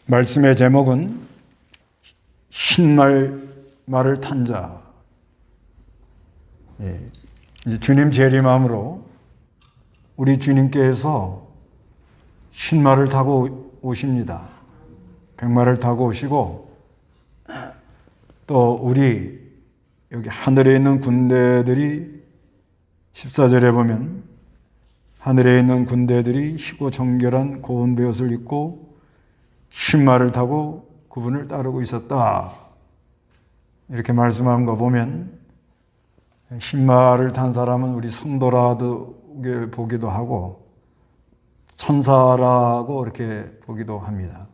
말씀의 제목은 말을 탄 자. 이제 주님 재림함으로 우리 주님께서 신말을 타고 오십니다. 백마를 타고 오시고 또 우리 여기 하늘에 있는 군대들이 14절에 보면 하늘에 있는 군대들이 희고 정결한 고운 베옷을 입고 신말을 타고 그분을 따르고 있었다. 이렇게 말씀한 거 보면 신말을 탄 사람은 우리 성도라도 보기도 하고 천사라고 이렇게 보기도 합니다.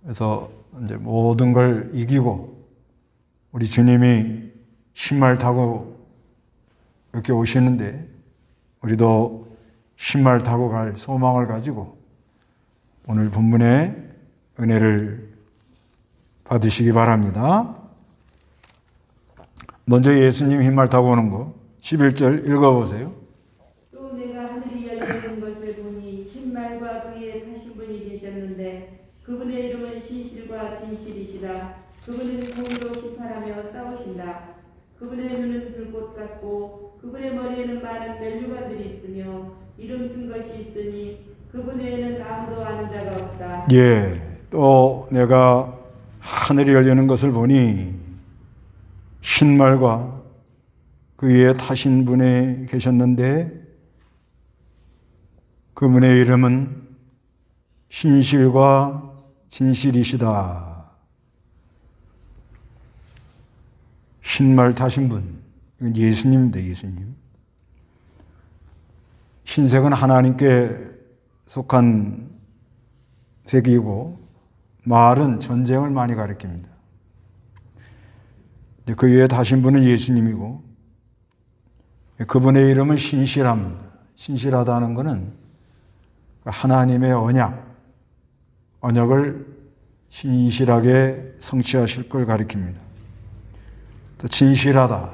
그래서 이제 모든 걸 이기고 우리 주님이 신말 타고 이렇게 오시는데 우리도 신말 타고 갈 소망을 가지고 오늘 본문의 은혜를 받으시기 바랍니다. 먼저 예수님 흰말 타고 오는 거 11절 읽어보세요. 또 내가 하늘이 열리는 것을 보니 흰말과 그 위에 타신 분이 계셨는데 그분의 이름은 신실과 진실이시다. 그분은 공의로 심판하며 싸우신다. 그분의 눈은 불꽃 같고 그분의 머리에는 많은 면류관들이 있으며 이름 쓴 것이 있으니 그분 외에는 아무도 아는 자가 없다. 또 내가 하늘이 열리는 것을 보니 흰말과 그 위에 타신 분이 계셨는데 그분의 이름은 신실과 진실이시다. 흰말 타신 분, 이건 예수님입니다. 예수님. 흰색은 하나님께 속한 색이고 말은 전쟁을 많이 가리킵니다. 그 위에 타신 분은 예수님이고 그분의 이름은 신실합니다. 신실하다는 것은 하나님의 언약을 신실하게 성취하실 걸 가리킵니다. 또 진실하다,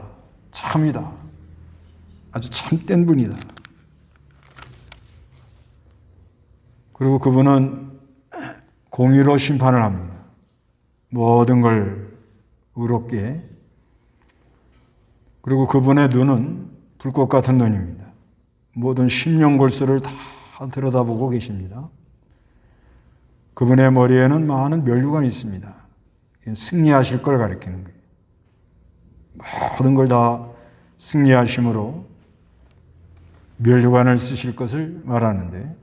참이다, 아주 참된 분이다. 그리고 그분은 공의로 심판을 합니다. 모든 걸 의롭게. 그리고 그분의 눈은 불꽃 같은 눈입니다. 모든 심령골수를 다 들여다보고 계십니다. 그분의 머리에는 많은 면류관이 있습니다. 승리하실 걸 가리키는 거예요. 모든 걸 다 승리하심으로 면류관을 쓰실 것을 말하는데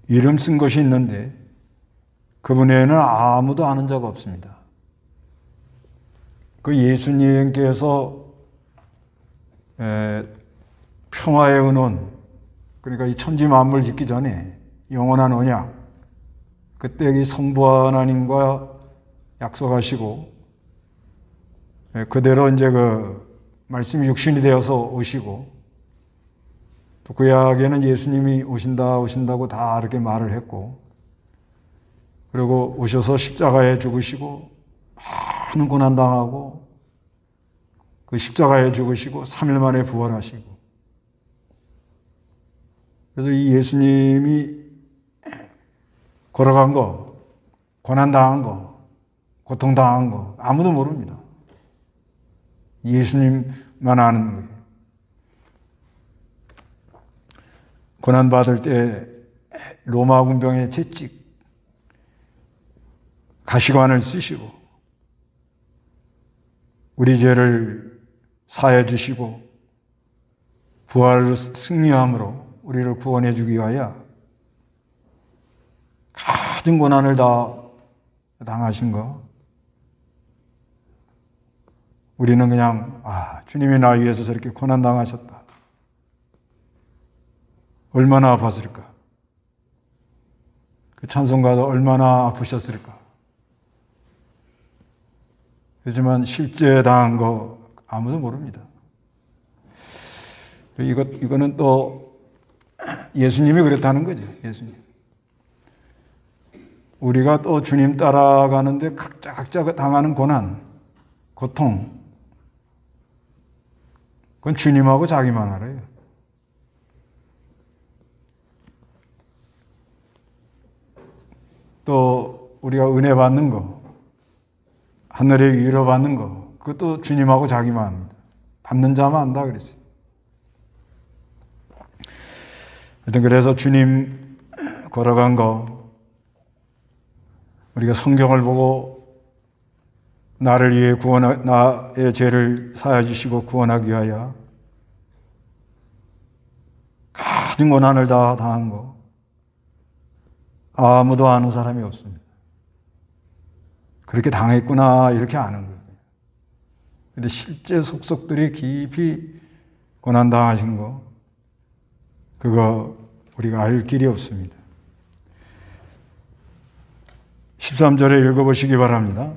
이름 쓴 것이 있는데 그분 외에는 아무도 아는 자가 없습니다. 그 예수님께서 평화의 은원, 그러니까 이 천지 만물 짓기 전에 영원한 언약, 그때 이 성부 하나님과 약속하시고 그대로 이제 그 말씀이 육신이 되어서 오시고 또 그 이야기에는 예수님이 오신다고 다 이렇게 말을 했고 그리고 오셔서 십자가에 죽으시고 많은 고난당하고 그 십자가에 죽으시고 3일 만에 부활하시고 그래서 이 예수님이 걸어간 거, 고난당한 거, 고통당한 거 아무도 모릅니다. 예수님만 아는 거예요. 고난받을 때 로마 군병의 채찍, 가시관을 쓰시고 우리 죄를 사해 주시고 부활로 승리함으로 우리를 구원해 주기 위하여 가진 고난을 다 당하신 거 우리는 그냥 주님이 나 위해서 저렇게 고난 당하셨다. 얼마나 아팠을까? 그 찬송가도 얼마나 아프셨을까? 하지만 실제 당한 거 아무도 모릅니다. 이거는 또 예수님이 그랬다는 거죠. 예수님. 우리가 또 주님 따라가는데 각자 당하는 고난, 고통, 그건 주님하고 자기만 알아요. 또 우리가 은혜 받는 거, 하늘의 위로 받는 거, 그것도 주님하고 자기만 합니다. 받는 자만 안다 그랬어요. 하여튼 그래서 주님 걸어간 거, 우리가 성경을 보고 나를 위해 나의 죄를 사하여 주시고 구원하기 위하여 가진 고난을 다 당한 거, 아무도 아는 사람이 없습니다. 그렇게 당했구나 이렇게 아는 거예요. 근데 실제 속속들이 깊이 고난당하신 거, 그거 우리가 알 길이 없습니다. 13절에 읽어보시기 바랍니다.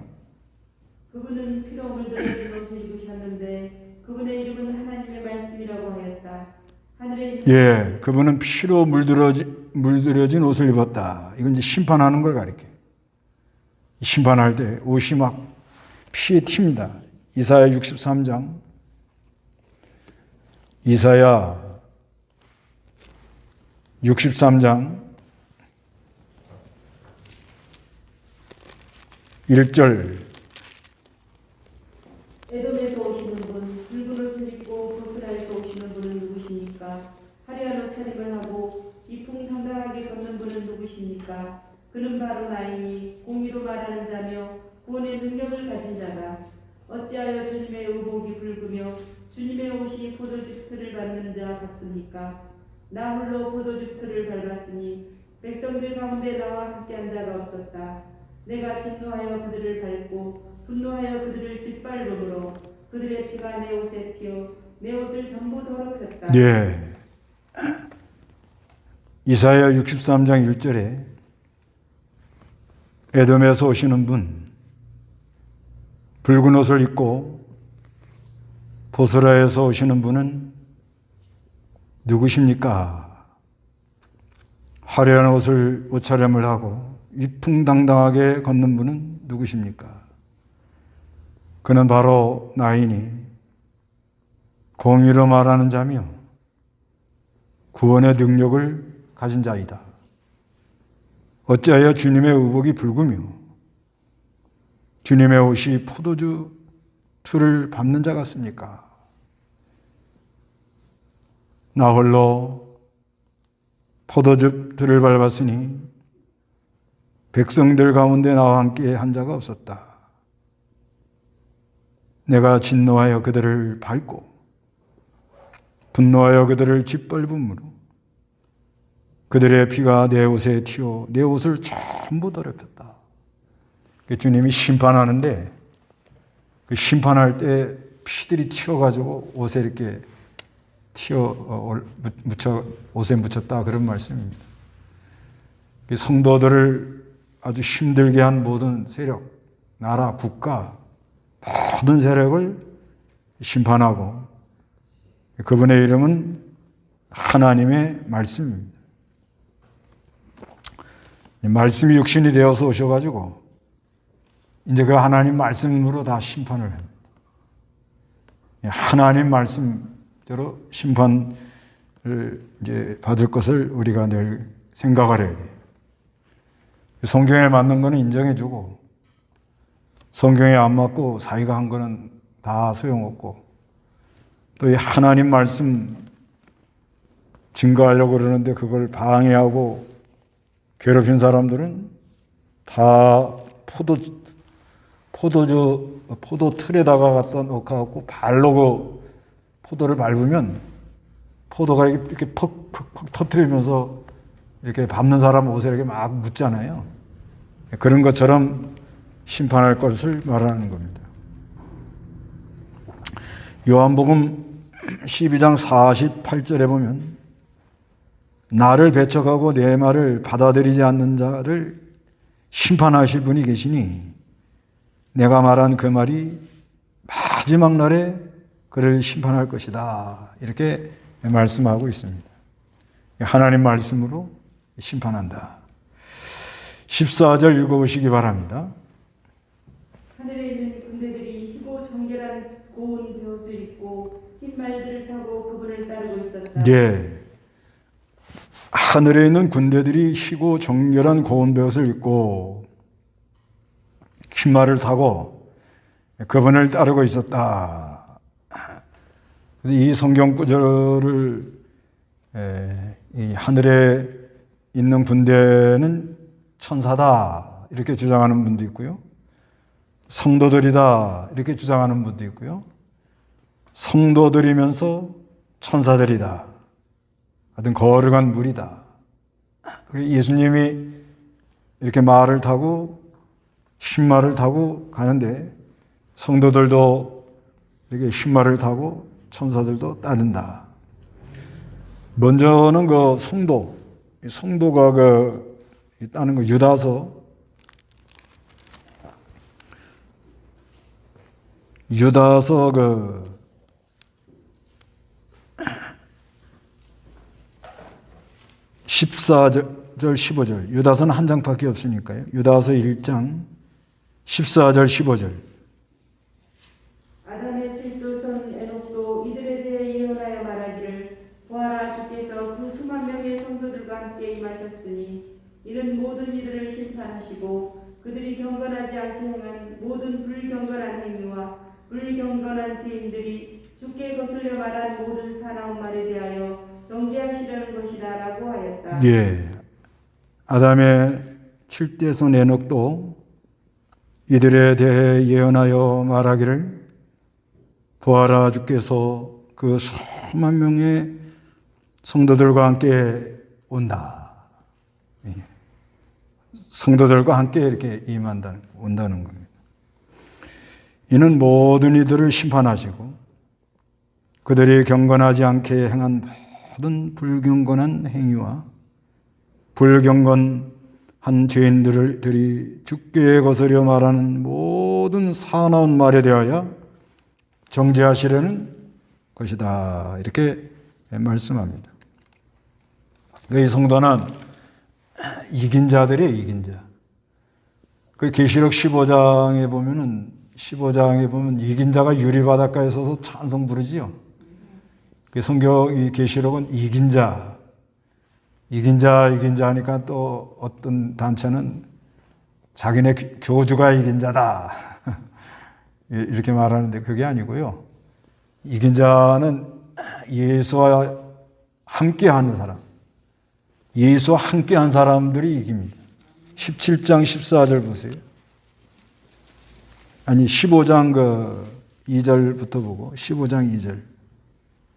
그분은 피로 물들어진 옷을 입으셨는데 그분의 이름은 하나님의 말씀이라고 하였다. 하늘의 예, 그분은 피로 물들어진 옷을 입었다. 이건 이제 심판하는 걸 가리켜요. 심판할 때 옷이 막 피에 튑니다. 이사야 63장. 이사야 63장 1절. 에돔에서 오시는 분, 붉은 옷을 입고 보스라에서 오시는 분은 누구십니까? 화려한 옷차림을 하고 이풍당당하게 걷는 분은 누구십니까? 그는 바로 나이니 공의로 말하는 자며 구원의 능력을 가진 자다. 어찌하여 주님의 의복이 붉으며 주님의 옷이 포도즙 틀을 밟는 자 같습니까? 나 홀로 포도즙 틀을 밟았으니 백성들 가운데 나와 함께한 자가 없었다. 내가 진노하여 그들을 밟고 분노하여 그들을 짓밟음으로 그들의 피가 내 옷에 튀어 내 옷을 전부 더럽혔다. 예. 이사야 63장 1절에 에돔에서 오시는 분, 붉은 옷을 입고 보스라에서 오시는 분은 누구십니까? 화려한 옷차림을 하고 위풍당당하게 걷는 분은 누구십니까? 그는 바로 나이니 공의로 말하는 자며 구원의 능력을 가진 자이다. 어찌하여 주님의 의복이 붉으며 주님의 옷이 포도주 틀을 밟는 자 같습니까? 나 홀로 포도주 틀을 밟았으니 백성들 가운데 나와 함께 한 자가 없었다. 내가 진노하여 그들을 밟고 분노하여 그들을 짓밟음으로 그들의 피가 내 옷에 튀어 내 옷을 전부 더럽혔다. 주님이 심판하는데 그 심판할 때 피들이 튀어가지고 옷에 이렇게 옷에 묻혔다 그런 말씀입니다. 성도들을 아주 힘들게 한 모든 세력, 나라, 국가, 모든 세력을 심판하고 그분의 이름은 하나님의 말씀입니다. 말씀이 육신이 되어서 오셔가지고 이제 그 하나님 말씀으로 다 심판을 합니다. 하나님 말씀대로 심판을 이제 받을 것을 우리가 늘 생각을 해야 돼요. 성경에 맞는 거는 인정해주고 성경에 안 맞고 사이가 한 거는 다 소용없고 또 이 하나님 말씀 증거하려고 그러는데 그걸 방해하고 괴롭힌 사람들은 다 포도 틀에다가 갖다 놓고 발로 그 포도를 밟으면 포도가 이렇게 퍽퍽퍽 터뜨리면서 이렇게 밟는 사람 옷에 이렇게 막 묻잖아요. 그런 것처럼 심판할 것을 말하는 겁니다. 요한복음 12장 48절에 보면 나를 배척하고 내 말을 받아들이지 않는 자를 심판하실 분이 계시니 내가 말한 그 말이 마지막 날에 그를 심판할 것이다. 이렇게 말씀하고 있습니다. 하나님 말씀으로 심판한다. 14절 읽어보시기 바랍니다. 하늘에 있는 군대들이 희고 정결한 고운 베옷을 입고 흰 말들을 타고 그분을 따르고 있었다. 예. 하늘에 있는 군대들이 희고 정결한 고운 베옷을 입고 흰 말을 타고 그분을 따르고 있었다. 이 성경 구절을 이 하늘에 있는 군대는 천사다 이렇게 주장하는 분도 있고요. 성도들이다 이렇게 주장하는 분도 있고요. 성도들이면서 천사들이다. 하여튼 거룩한 무리다. 예수님이 이렇게 말을 타고 흰말을 타고 가는데 성도들도 이렇게 흰말을 타고 천사들도 따른다. 먼저는 그 성도가 따는 거 유다서 14절 15절 유다서는 한 장밖에 없으니까요. 유다서 1장 14절 15절 아담의 칠도선 에녹도 이들에 대해 예언하여 말하기를 보아라 주께서 그 수만 명의 성도들과 함께 임하셨으니 이는 모든 이들을 심판하시고 그들이 경건하지 않게 행한 모든 불경건한 행위와 불경건한 죄인들이 주께 거슬려 말한 모든 사나운 말에 대하여 정죄하시려는 것이다 라고 하였다. 예, 아담의 칠대손 에녹도 이들에 대해 예언하여 말하기를 보아라 주께서 그 수만 명의 성도들과 함께 온다. 성도들과 함께 이렇게 온다는 겁니다. 이는 모든 이들을 심판하시고 그들이 경건하지 않게 행한 모든 불경건한 행위와 불경건한 죄인들이 주께 거스려 말하는 모든 사나운 말에 대하여 정죄하시려는 것이다. 이렇게 말씀합니다. 이 성도는 이긴 자들이에요, 이긴 자. 그 계시록 15장에 보면 이긴 자가 유리바닷가에 서서 찬송 부르지요. 그 성경 이 계시록은 이긴 자 하니까 또 어떤 단체는 자기네 교주가 이긴 자다 이렇게 말하는데 그게 아니고요. 이긴 자는 예수와 함께한 사람, 예수와 함께한 사람들이 이깁니다. 17장 14절 보세요. 아니 15장 2절부터 보고 15장 2절.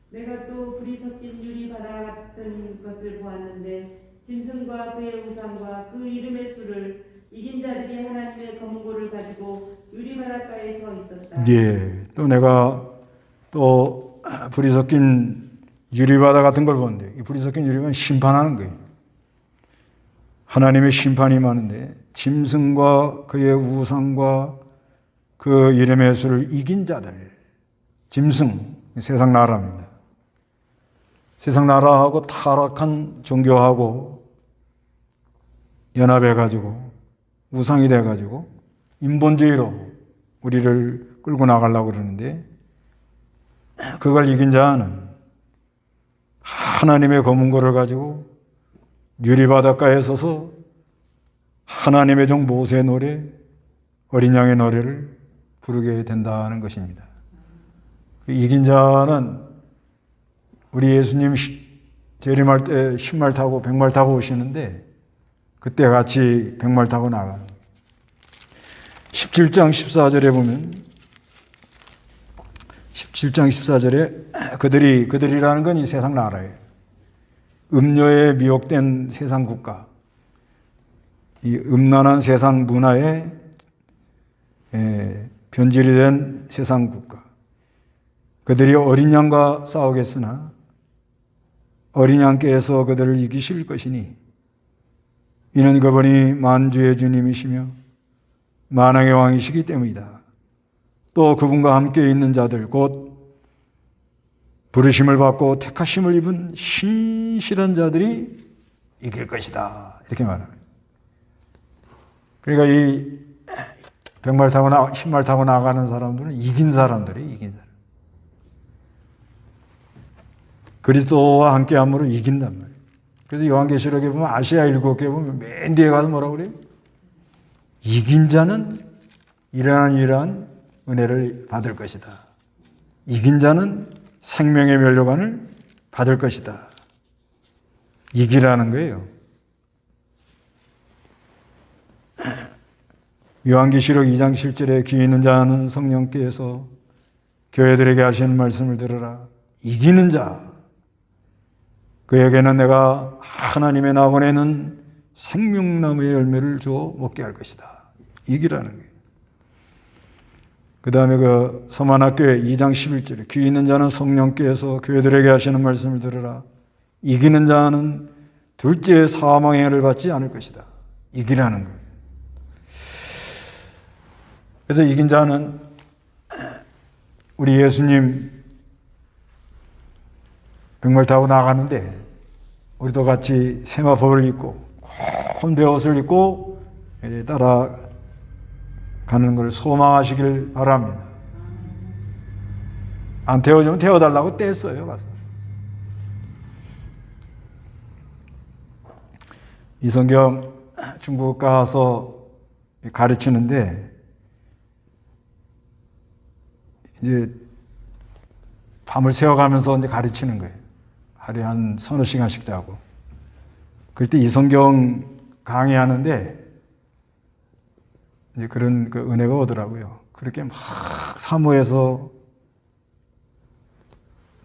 내가 또 불이 섞인 유리바다 같은 것을 보았는데 짐승과 그의 우상과 그 이름의 수를 이긴 자들이 하나님의 검은고를 가지고 유리바닷가에 서 있었다. 예, 또 내가 또 불이 섞인 유리바다 같은 걸 보는데 이 불이 섞인 유리바다는 심판하는 거예요. 하나님의 심판이 많은데 짐승과 그의 우상과 그 이름의 수를 이긴 자들, 짐승, 세상 나라입니다. 세상 나라하고 타락한 종교하고 연합해가지고 우상이 돼가지고 인본주의로 우리를 끌고 나가려고 그러는데 그걸 이긴 자는 하나님의 검은고를 가지고 유리바닷가에 서서 하나님의 종 모세의 노래, 어린 양의 노래를 부르게 된다는 것입니다. 이긴 자는 우리 예수님 재림할 때 10말 타고 100말 타고 오시는데 그때 같이 100말 타고 나가는 17장 14절에 보면 17장 14절에 그들이라는 건 이 세상 나라예요. 음료에 미혹된 세상 국가, 이 음란한 세상 문화에 변질이 된 세상 국가. 그들이 어린 양과 싸우겠으나 어린 양께서 그들을 이기실 것이니 이는 그분이 만주의 주님이시며 만왕의 왕이시기 때문이다. 또 그분과 함께 있는 자들 곧 부르심을 받고 택하심을 입은 신실한 자들이 이길 것이다. 이렇게 말합니다. 그러니까 이 100말 타고 10말 타고 나가는 사람들은 이긴 사람들이 이긴 사람. 그리스도와 함께함으로 이긴단 말이에요. 그래서 요한계시록에 보면 아시아 7개 보면 맨 뒤에 가서 뭐라고 그래요? 이긴 자는 이러한 은혜를 받을 것이다. 이긴 자는 생명의 면류관을 받을 것이다. 이기라는 거예요. 요한계시록 2장 7절에 귀 있는 자는 성령께서 교회들에게 하시는 말씀을 들으라. 이기는 자, 그에게는 내가 하나님의 낙원에는 생명나무의 열매를 줘 먹게 할 것이다. 이기라는 거예요. 그 다음에 그 서만학교회 2장 11절에 귀 있는 자는 성령께서 교회들에게 하시는 말씀을 들으라. 이기는 자는 둘째 사망의 해를 받지 않을 것이다. 이기라는 거예요. 그래서 이긴 자는 우리 예수님 백말 타고 나가는데 우리도 같이 세마포를 입고 곤 베옷을 입고 따라가는 걸 소망하시길 바랍니다. 안 태워주면 태워달라고 뗐어요. 가서. 이성경 중국 가서 가르치는데 이제 밤을 새워가면서 이제 가르치는 거예요. 하루에 한 서너 시간씩 자고. 그때 이성경 강의하는데 이제 그런 그 은혜가 오더라고요. 그렇게 막 사모해서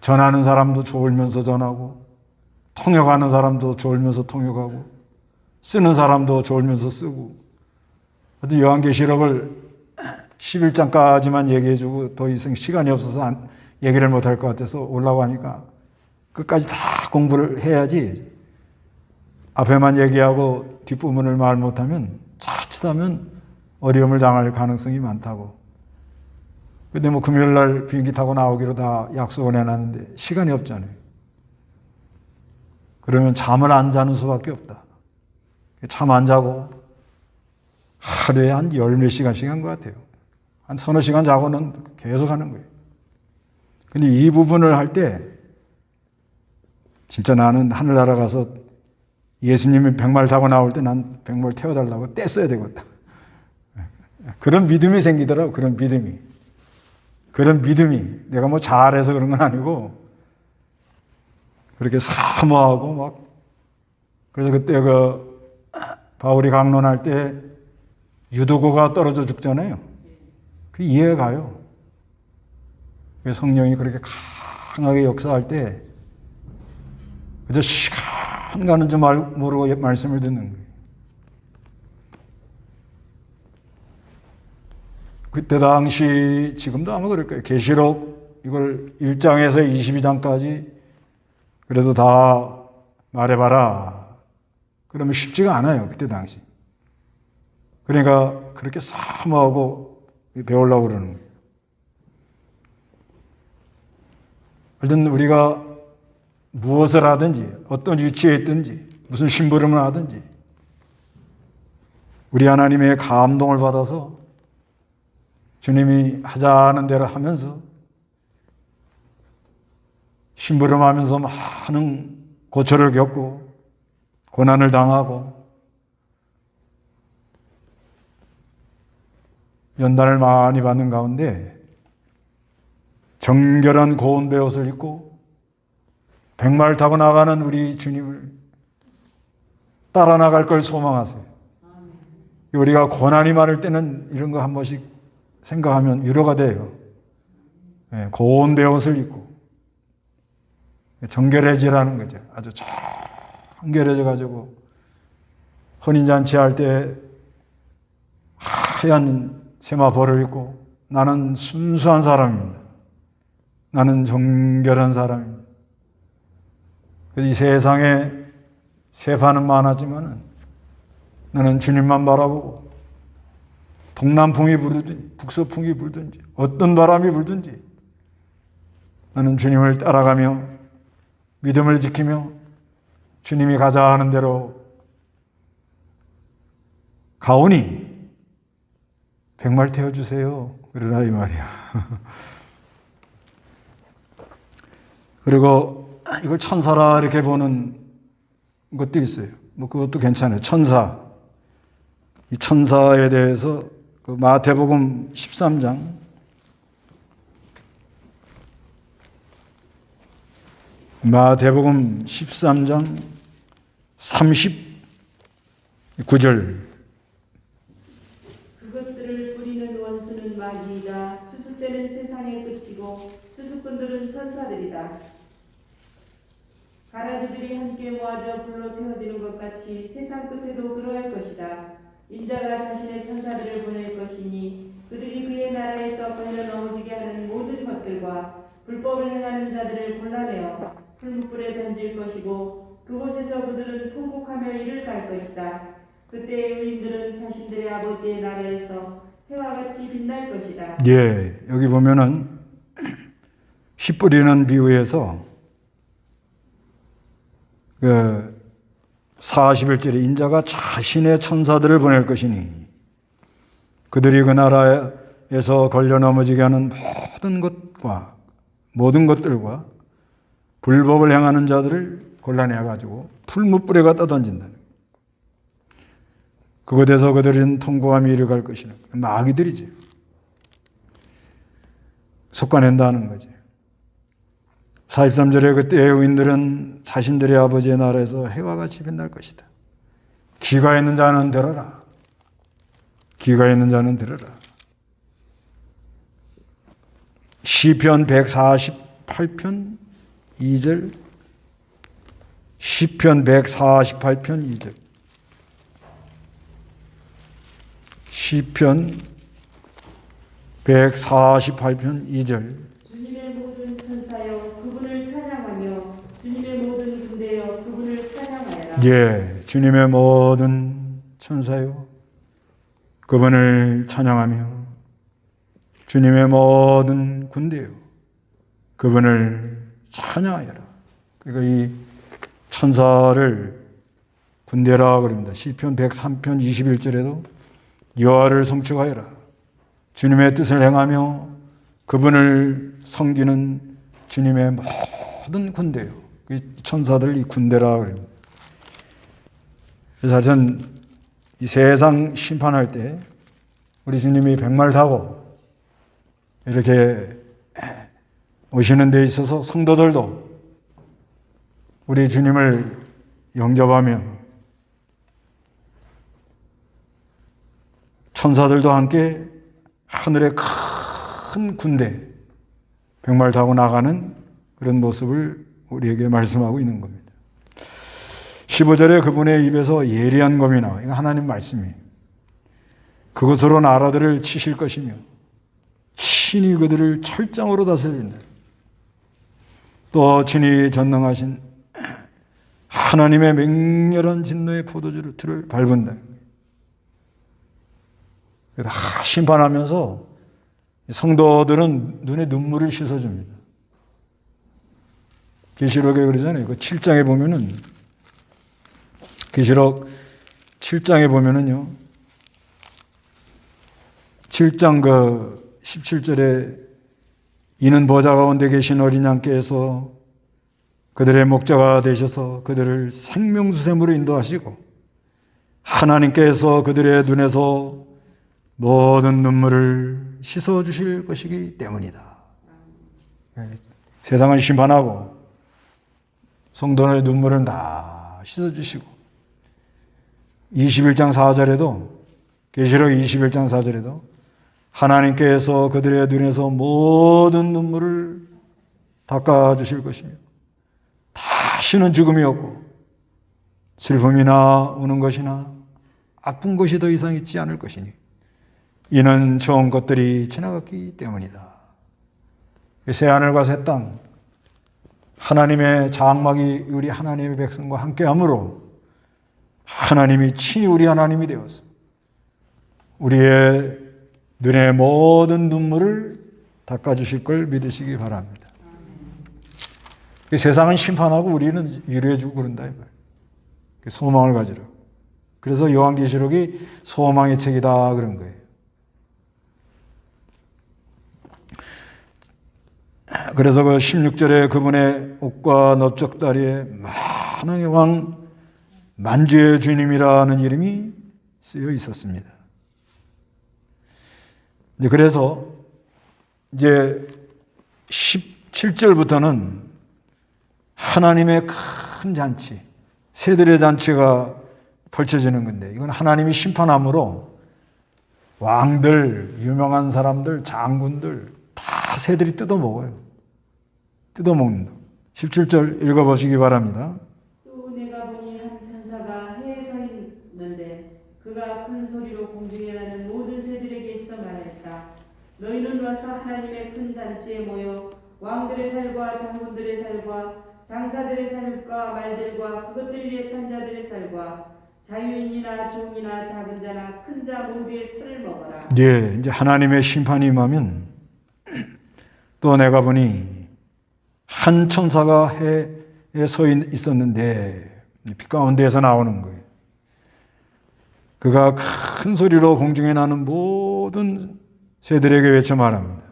전하는 사람도 좋으면서 전하고, 통역하는 사람도 좋으면서 통역하고, 쓰는 사람도 좋으면서 쓰고. 어떤 요한계시록을 11장까지만 얘기해주고 더 이상 시간이 없어서 얘기를 못할 것 같아서 올라가니까 끝까지 다 공부를 해야지 앞에만 얘기하고 뒷부분을 말 못하면 자칫하면 어려움을 당할 가능성이 많다고. 근데 뭐 금요일 날 비행기 타고 나오기로 다 약속을 해놨는데 시간이 없잖아요. 그러면 잠을 안 자는 수밖에 없다. 잠 안 자고 하루에 한 열 몇 시간씩 한 것 같아요. 한 서너 시간 자고는 계속 하는 거예요. 근데 이 부분을 할 때 진짜 나는 하늘나라 가서 예수님이 백말 타고 나올 때 난 백말 태워달라고 뗐어야 되겠다. 그런 믿음이 생기더라고. 그런 믿음이. 내가 뭐 잘해서 그런 건 아니고 그렇게 사모하고 막. 그래서 그때 그 바울이 강론할 때 유도고가 떨어져 죽잖아요. 그 이해가 가요. 성령이 그렇게 강하게 역사할 때 그저 시간 가는 줄 모르고 말씀을 듣는 거예요. 그때 당시 지금도 아마 그럴 거예요. 계시록 이걸 1장에서 22장까지 그래도 다 말해봐라. 그러면 쉽지가 않아요. 그때 당시. 그러니까 그렇게 사모하고 배우려고 그러는 거예요. 어떤 우리가 무엇을 하든지 어떤 위치에 있든지 무슨 심부름을 하든지 우리 하나님의 감동을 받아서 주님이 하자는 대로 하면서 심부름하면서 많은 고초를 겪고 고난을 당하고 연단을 많이 받는 가운데 정결한 고운 베옷을 입고 백마를 타고 나가는 우리 주님을 따라 나갈 걸 소망하세요. 우리가 고난이 많을 때는 이런 거 한 번씩 생각하면 위로가 돼요. 고운 베옷을 입고 정결해지라는 거죠. 아주 정결해져 가지고 혼인잔치 할 때 하얀 세마포를 입고 나는 순수한 사람입니다. 나는 정결한 사람입니다. 이 세상에 세파는 많았지만 나는 주님만 바라보고 동남풍이 불든지 북서풍이 불든지 어떤 바람이 불든지 나는 주님을 따라가며 믿음을 지키며 주님이 가자 하는 대로 가오니 백말 태워주세요. 그러라 이 말이야. 그리고 이걸 천사라 이렇게 보는 것도 있어요. 뭐 그것도 괜찮아요. 천사. 이 천사에 대해서 그 마태복음 13장 마태복음 13장 39절 그것들을 뿌리는 원수는 마귀이다. 추수 때는 세상의 끝이고 추수꾼들은 천사들이다. 가라지들이 함께 모아져 불로 태워지는 것 같이 세상 끝에도 그러할 것이다. 인자가 자신의 천사들을 보낼 것이니 그들이 그의 나라에서 거인을 넘어지게 하는 모든 것들과 불법을 행하는 자들을 골라내어 풀무불에 던질 것이고 그곳에서 그들은 통곡하며 이를 갈 것이다. 그때 의인들은 자신들의 아버지의 나라에서 해와 같이 빛날 것이다. 예, 여기 보면은 씨 뿌리는 비유에서 그 41절에 인자가 자신의 천사들을 보낼 것이니 그들이 그 나라에서 걸려 넘어지게 하는 모든 것들과 불법을 행하는 자들을 골라내가지고 풀무불에 갖다 던진다는 거예요. 그곳에서 그들은 통곡하며 이르갈 것이는 마귀들이지. 속아낸다는 거지. 43절에 그때의 의인들은 자신들의 아버지의 나라에서 해와 같이 빛날 것이다. 귀가 있는 자는 들어라. 귀가 있는 자는 들어라. 시편 148편 2절 시편 148편 2절 시편 148편 2절 주님의 모든 천사여 그분을 찬양하며 주님의 모든 군대여 그분을 찬양하여라. 예, 주님의 모든 천사요 그분을 찬양하며 주님의 모든 군대요 그분을 찬양하여라. 그러니까 이 천사를 군대라 그럽니다. 시편 103편 21절에도 여호와를 송축하여라. 주님의 뜻을 행하며 그분을 섬기는 주님의 모든 군대요. 이 천사들 이 군대라 그럽니다. 그래서 하여튼 이 세상 심판할 때 우리 주님이 백마를 타고 이렇게 오시는 데 있어서 성도들도 우리 주님을 영접하며 천사들도 함께 하늘의 큰 군대 백마를 타고 나가는 그런 모습을 우리에게 말씀하고 있는 겁니다. 15절에 그분의 입에서 예리한 검이 나와. 이거 하나님 말씀이에요. 그것으로 나라들을 치실 것이며 친히 그들을 철장으로 다스린다. 또 친히 전능하신 하나님의 맹렬한 진노의 포도주를 밟은다. 심판하면서 성도들은 눈에 눈물을 씻어줍니다. 계시록에 그러잖아요. 그 7장에 보면은 계시록 7장에 보면은요. 7장 그 17절에 이는 보좌 가운데 계신 어린 양께서 그들의 목자가 되셔서 그들을 생명수샘으로 인도하시고 하나님께서 그들의 눈에서 모든 눈물을 씻어주실 것이기 때문이다. 세상을 심판하고 성도의 눈물을 다 씻어주시고 21장 4절에도 계시록 21장 4절에도 하나님께서 그들의 눈에서 모든 눈물을 닦아주실 것이며 다시는 죽음이 없고 슬픔이나 우는 것이나 아픈 것이 더 이상 있지 않을 것이니 이는 좋은 것들이 지나갔기 때문이다. 새하늘과 새 땅 하나님의 장막이 우리 하나님의 백성과 함께함으로 하나님이 친히 우리 하나님이 되어서 우리의 눈의 모든 눈물을 닦아주실 걸 믿으시기 바랍니다. 세상은 심판하고 우리는 위로해주고 그런다. 소망을 가지라. 그래서 요한계시록이 소망의 책이다 그런 거예요. 그래서 그 16절에 그분의 옷과 넓적다리에 만왕의 왕 만주의 주님이라는 이름이 쓰여 있었습니다. 그래서 이제 17절부터는 하나님의 큰 잔치, 새들의 잔치가 펼쳐지는 건데, 이건 하나님이 심판함으로 왕들, 유명한 사람들, 장군들 다 새들이 뜯어먹어요. 뜯어먹는다. 17절 읽어보시기 바랍니다. 또 내가 보니 한 천사가 해에 서 있는데 그가 큰 소리로 공중에 나는 모든 새들에게 이쳐 말했다. 너희는 와서 하나님의 큰 잔치에 모여 왕들의 살과 장군들의 살과 장사들의 살과 말들과 그것들 위에 탄 자들의 살과 자유인이나 종이나 작은 자나 큰 자 모두의 살을 먹어라. 예, 이제 하나님의 심판이 임하면 또 내가 보니 한 천사가 해에 서 있었는데, 빛 가운데에서 나오는 거예요. 그가 큰 소리로 공중에 나는 모든 새들에게 외쳐 말합니다.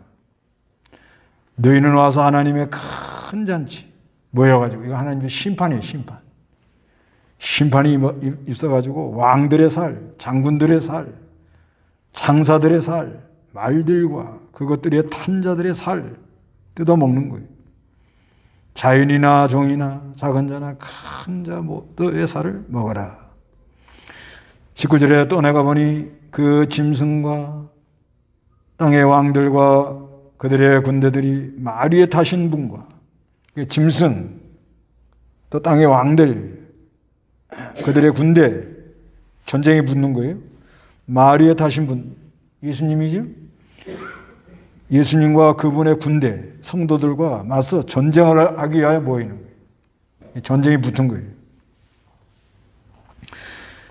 너희는 와서 하나님의 큰 잔치 모여가지고, 이거 하나님의 심판이에요, 심판. 심판이 있어가지고 왕들의 살, 장군들의 살, 장사들의 살, 말들과 그것들의 탄 자들의 살 뜯어먹는 거예요. 자연이나 종이나 작은 자나 큰 자 모두의 살을 먹어라. 19절에 또 내가 보니 그 짐승과 땅의 왕들과 그들의 군대들이 말 위에 타신 분과 짐승, 또 땅의 왕들, 그들의 군대, 전쟁에 붙는 거예요. 말 위에 타신 분, 예수님이죠? 예수님과 그분의 군대, 성도들과 맞서 전쟁을 하기 위하여 모이는 거예요. 전쟁이 붙은 거예요.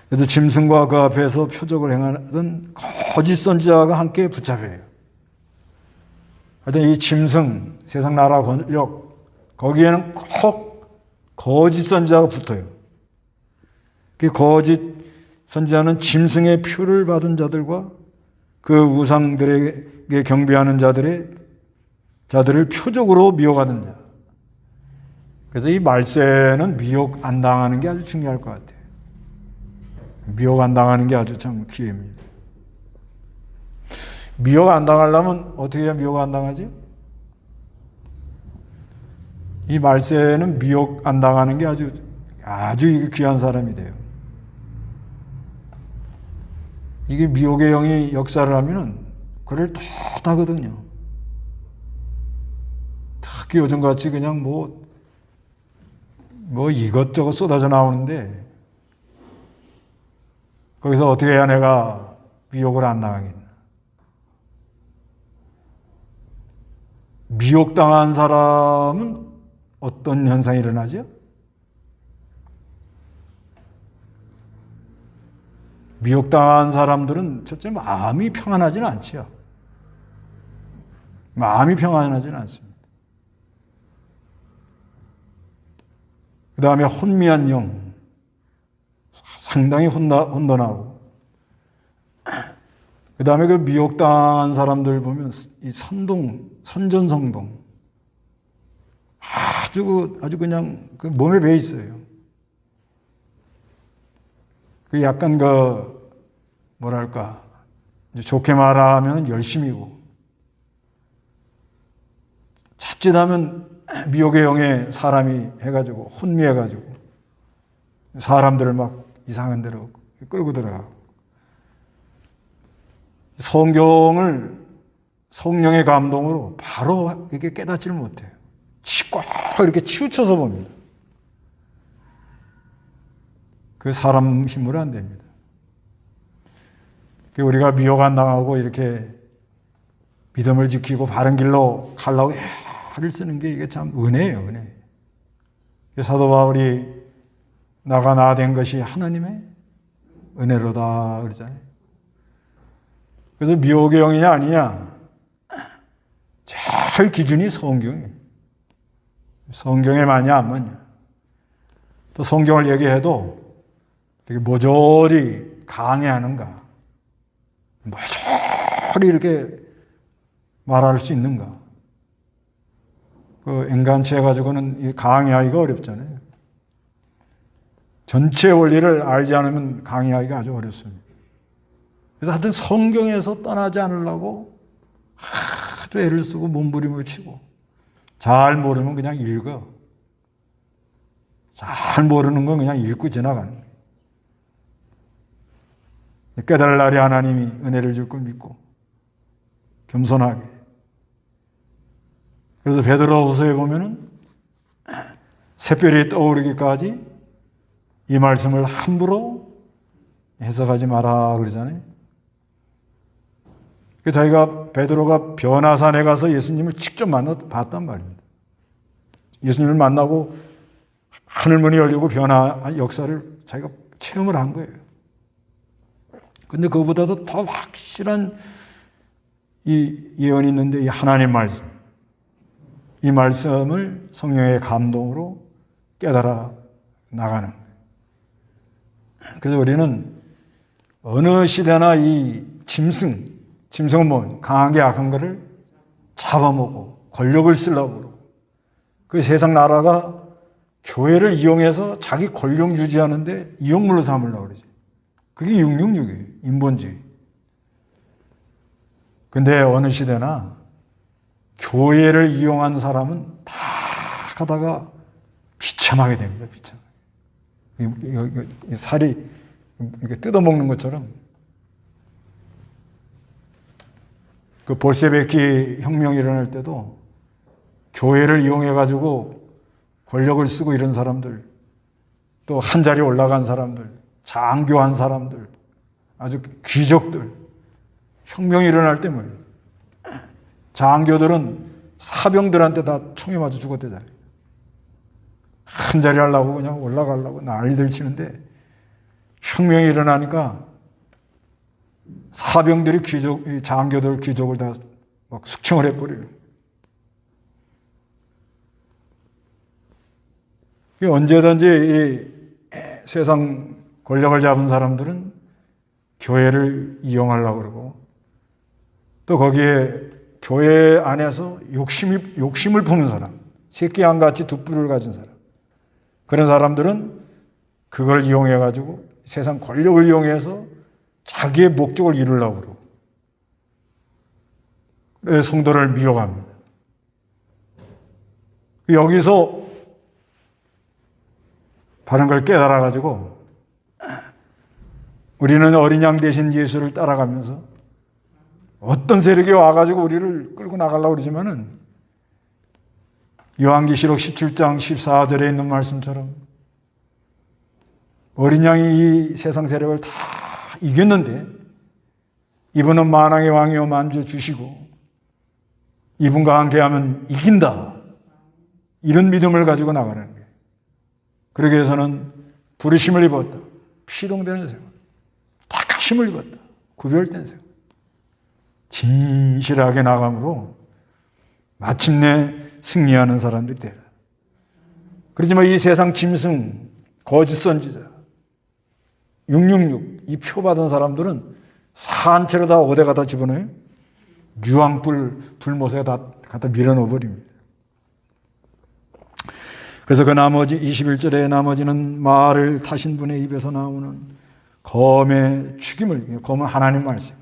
그래서 짐승과 그 앞에서 표적을 행하던 거짓 선지자가 함께 붙잡혀요. 하여튼 이 짐승, 세상 나라 권력, 거기에는 꼭 거짓 선지자가 붙어요. 그 거짓 선지자는 짐승의 표를 받은 자들과 그 우상들에게 경배하는 자들을 표적으로 미혹하는 자. 그래서 이 말세는 미혹 안 당하는 게 아주 중요할 것 같아요. 미혹 안 당하는 게 아주 참 기회입니다. 미혹 안 당하려면 어떻게 해야 미혹 안 당하지? 이 말세는 미혹 안 당하는 게 아주 귀한 사람이 돼요. 이게 미혹의 영이 역사를 하면은 그를 탓하거든요. 특히 요즘같이 그냥 뭐 이것저것 쏟아져 나오는데, 거기서 어떻게 해야 내가 미혹을 안 당하겠나? 미혹당한 사람은 어떤 현상이 일어나죠? 미혹당한 사람들은 첫째 마음이 평안하지는 않지요. 마음이 평안하지는 않습니다. 그 다음에 혼미한 영, 상당히 혼돈하고, 그 다음에 그 미혹당한 사람들 보면 이 선전성동, 아주 그냥 그 몸에 배 있어요. 그 약간 뭐랄까, 좋게 말하면 열심이고, 자칫하면 미혹의 영에 사람이 해가지고, 혼미해가지고, 사람들을 막 이상한 데로 끌고 들어가고, 성경을 성령의 감동으로 바로 이렇게 깨닫지를 못해요. 꼭 이렇게 치우쳐서 봅니다. 그 사람 힘으로 안 됩니다. 우리가 미혹 안 당하고 이렇게 믿음을 지키고 바른 길로 가려고 애를 쓰는 게 이게 참 은혜예요, 은혜. 사도 바울이 나가 나 된 것이 하나님의 은혜로다 그러잖아요. 그래서 미혹의 영이냐 아니냐, 제일 기준이 성경이에요. 성경에 맞냐 안 맞냐. 또 성경을 얘기해도 모조리 강해하는가, 모조리 이렇게 말할 수 있는가. 그 인간체 가지고는 강해하기가 어렵잖아요. 전체 원리를 알지 않으면 강의하기가 아주 어렵습니다. 그래서 하여튼 성경에서 떠나지 않으려고 아주 애를 쓰고 몸부림을 치고, 잘 모르면 그냥 읽어. 잘 모르는 건 그냥 읽고 지나가는 거예요. 깨달을 날에 하나님이 은혜를 줄 걸 믿고 겸손하게. 그래서 베드로후서에 보면은 새별이 떠오르기까지 이 말씀을 함부로 해석하지 마라 그러잖아요. 자기가 베드로가 변화산에 가서 예수님을 직접 봤단 말입니다. 예수님을 만나고 하늘문이 열리고 변화한 역사를 자기가 체험을 한 거예요. 근데 그거보다도 더 확실한 이 예언이 있는데, 이 하나님 말씀, 이 말씀을 성령의 감동으로 깨달아 나가는 거예요. 그래서 우리는 어느 시대나 이 짐승은 뭐 강한 게 약한 거를 잡아먹고 권력을 쓰려고 그러고, 그 세상 나라가 교회를 이용해서 자기 권력 유지하는데 이용물로 삼으려고 그러지. 그게 666이에요. 인본주의. 근데 어느 시대나 교회를 이용한 사람은 다 가다가 비참하게 됩니다. 비참하게. 살이 이렇게 뜯어먹는 것처럼. 그 볼셰비키 혁명이 일어날 때도 교회를 이용해가지고 권력을 쓰고 이런 사람들, 또 한 자리 올라간 사람들, 장교한 사람들, 아주 귀족들, 혁명이 일어날 때 뭐예요? 장교들은 사병들한테 다 총에 맞아 죽었대잖아요. 한 자리 하려고 그냥 올라가려고 난리들 치는데, 혁명이 일어나니까 사병들이 장교들, 귀족을 다 막 숙청을 해버리는. 언제든지 이 세상 권력을 잡은 사람들은 교회를 이용하려고 그러고, 또 거기에 교회 안에서 욕심을 품은 사람, 새끼양같이 두 뿔을 가진 사람, 그런 사람들은 그걸 이용해가지고 세상 권력을 이용해서 자기의 목적을 이루려고 그러고, 그래서 성도를 미혹합니다. 여기서 바른 걸 깨달아가지고 우리는 어린 양 대신 예수를 따라가면서 어떤 세력이 와가지고 우리를 끌고 나가려고 그러지만은, 요한계시록 17장 14절에 있는 말씀처럼 어린 양이 이 세상 세력을 다 이겼는데, 이분은 만왕의 왕이요 만주의 주시고 이분과 함께하면 이긴다, 이런 믿음을 가지고 나가는 거예요. 그러기 위해서는 부르심을 입었다, 피동되는 생활, 택하심을 입었다, 구별된 생활, 진실하게 나감으로 마침내 승리하는 사람들이 되라. 그렇지만 이 세상 짐승, 거짓 선지자, 666, 이 표 받은 사람들은 산채로 다 어디 갖다 집어넣어요? 유황불 불못에 다 갖다 밀어넣어 버립니다. 그래서 그 나머지 21절의 나머지는 말을 타신 분의 입에서 나오는 검의 죽임을, 검은 하나님 말씀,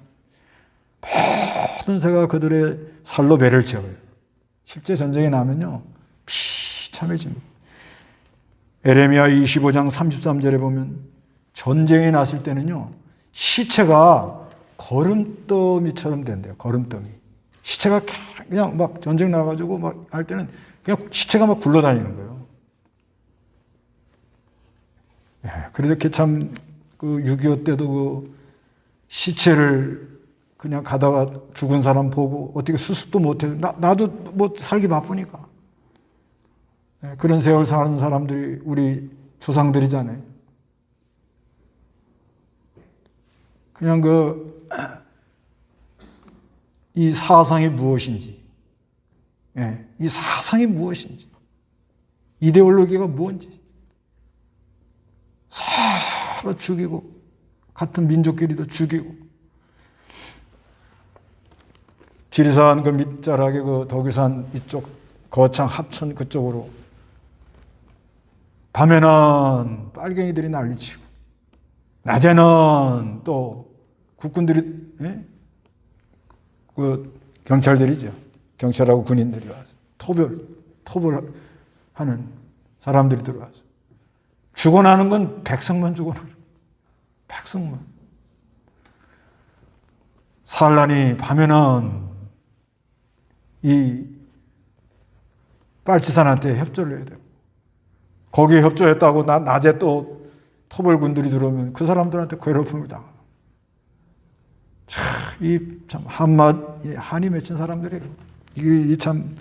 모든 새가 그들의 살로 배를 채워요. 실제 전쟁이 나면요 비참해집니다. 에레미야 25장 33절에 보면 전쟁이 났을 때는요 시체가 거름더미처럼 된대요. 거름더미. 시체가 그냥 막 전쟁 나가지고 막 할 때는 그냥 시체가 막 굴러다니는 거예요. 그렇게 참 그 6.25 때도 그 시체를 그냥 가다가 죽은 사람 보고 어떻게 수습도 못해요. 나도 뭐 살기 바쁘니까. 그런 세월 사는 사람들이 우리 조상들이잖아요. 그냥 이 사상이 무엇인지, 이 사상이 무엇인지, 이데올로기가 뭔지 서로 죽이고, 같은 민족끼리도 죽이고, 지리산 그 밑자락에 그 덕유산 이쪽 거창 합천 그쪽으로 밤에는 빨갱이들이 난리치고 낮에는 또 국군들이 그 경찰들이죠. 경찰하고 군인들이 와서 토벌하는 사람들이 들어와서 죽어나는 건 백성만 죽어나는 거예요. 백성만. 산란이 밤에는 이 빨치산한테 협조를 해야 되고 거기에 협조했다고 낮에 또 토벌군들이 들어오면 그 사람들한테 괴롭힘을 당하고 참 한이 맺힌 사람들이에요. 이게 참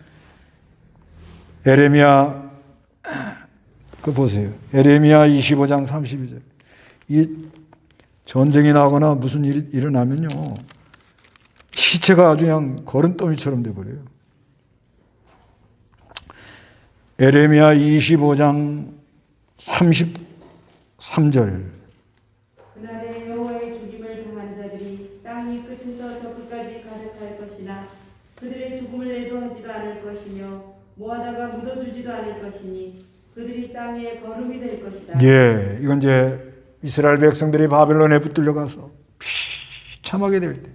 에레미야 그 보세요. 에레미야 25장 32절. 이 전쟁이 나거나 무슨 일이 일어나면요. 시체가 아주 그냥 거름더미처럼 돼버려요. 에레미야 25장 33절. 그날에 여호와의 죽임을 당한 자들이 땅이 끝에서 저 끝까지 가득할 것이나 그들의 죽음을 애도하지도 않을 것이며 모아다가 묻어주지도 않을 것이니 그들이 땅에 거름이 될 것이다. 예, 이건 이제 이스라엘 백성들이 바벨론에 붙들려 가서 비참하게 될 때,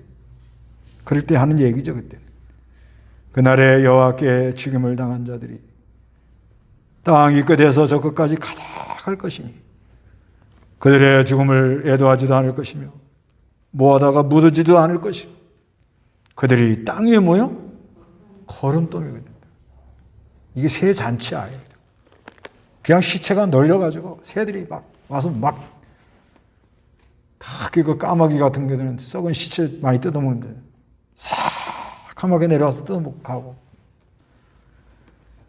그럴 때 하는 얘기죠. 그때 그날에 여호와께 죽임을 당한 자들이 땅이 끝에서 저 끝까지 가득할 것이니 그들의 죽음을 애도하지도 않을 것이며 모아다가 묻어지도 않을 것이며 그들이 땅 위에 모여 거름더미거든요. 이게 새 잔치 아니에요. 그냥 시체가 널려가지고 새들이 막 와서 막 다 그 까마귀 같은 게들은 썩은 시체 많이 뜯어먹는데 새카맣게 내려와서 뜯어먹고 가고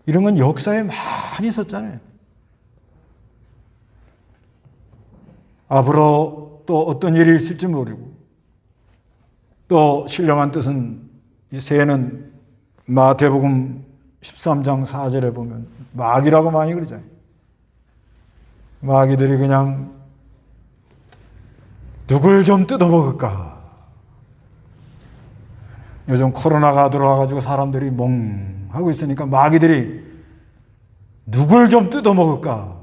이런 건 역사에 많이 있었잖아요. 앞으로 또 어떤 일이 있을지 모르고 또 신령한 뜻은 이 새는 마태복음 13장 4절에 보면 마귀라고 많이 그러잖아요. 마귀들이 그냥 누굴 좀 뜯어먹을까. 요즘 코로나가 들어와가지고 사람들이 멍하고 있으니까 마귀들이 누굴 좀 뜯어먹을까.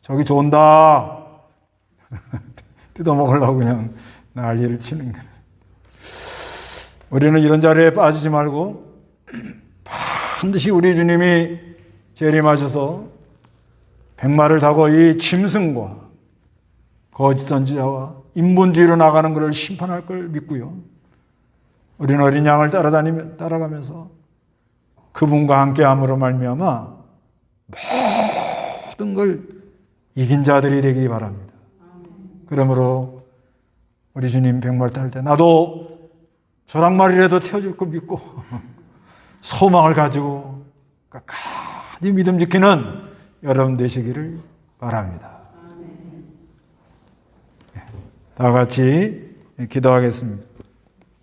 저기 좋은다. 뜯어먹으려고 그냥 난리를 치는 거예요. 우리는 이런 자리에 빠지지 말고 반드시 우리 주님이 재림하셔서 백마를 타고 이 짐승과 거짓 선지자와 인본주의로 나가는 것을 심판할 걸 믿고요. 우리는 어린 양을 따라가면서 그분과 함께함으로 말미암아 모든 걸 이긴 자들이 되기 바랍니다. 그러므로 우리 주님 백마를 탈 때 나도 조랑말이라도 태워줄 걸 믿고 소망을 가지고 끝까지 믿음 지키는 여러분 되시기를 바랍니다. 다 같이 기도하겠습니다.